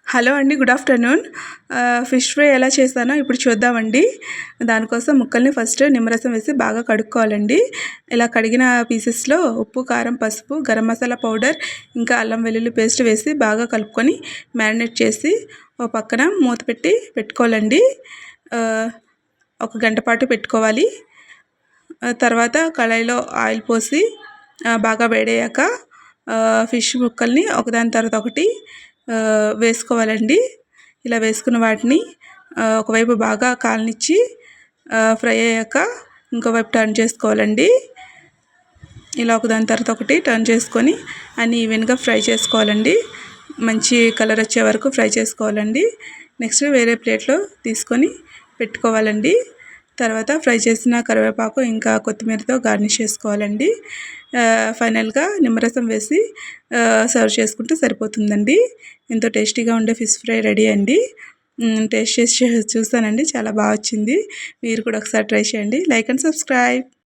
Hello అండి, good afternoon. Fish fry ఎలా చేస్తానో ఇప్పుడు చూద్దామండి. దానికోసం ముక్కల్ని ఫస్ట్ నిమ్మరసం వేసి బాగా కడుక్కోవాలండి. ఇలా కడిగిన పీసెస్లో ఉప్పు, కారం, పసుపు, గరం మసాలా పౌడర్, ఇంకా అల్లం వెల్లుల్లి పేస్ట్ వేసి బాగా కలుపుకొని మ్యారినేట్ చేసి ఒక పక్కన మూత పెట్టి పెట్టుకోవాలండి. ఒక గంట పాటు పెట్టుకోవాలి. తర్వాత కళాయిలో ఆయిల్ పోసి బాగా వేడయ్యాక ఫిష్ ముక్కల్ని ఒకదాని తర్వాత ఒకటి వేసుకోవాలండి. ఇలా వేసుకున్న వాటిని ఒకవైపు బాగా కాలనిచ్చి ఫ్రై అయ్యాక ఇంకోవైపు టర్న్ చేసుకోవాలండి. ఇలా ఒకదాని తర్వాత ఒకటి టర్న్ చేసుకొని అన్నీ ఈవెన్గా ఫ్రై చేసుకోవాలండి. మంచి కలర్ వచ్చే వరకు ఫ్రై చేసుకోవాలండి. నెక్స్ట్ వేరే ప్లేట్లో తీసుకొని పెట్టుకోవాలండి. తర్వాత ఫ్రై చేసిన కరివేపాకు ఇంకా కొత్తిమీరతో గార్నిష్ చేసుకోవాలండి. ఫైనల్గా నిమ్మరసం వేసి సర్వ్ చేసుకుంటే సరిపోతుందండి. ఎంతో టేస్టీగా ఉండే ఫిష్ ఫ్రై రెడీ అండి. టేస్ట్ చేసి చూస్తానండి, చాలా బాగా వచ్చింది. మీరు కూడా ఒకసారి ట్రై చేయండి. Like and subscribe.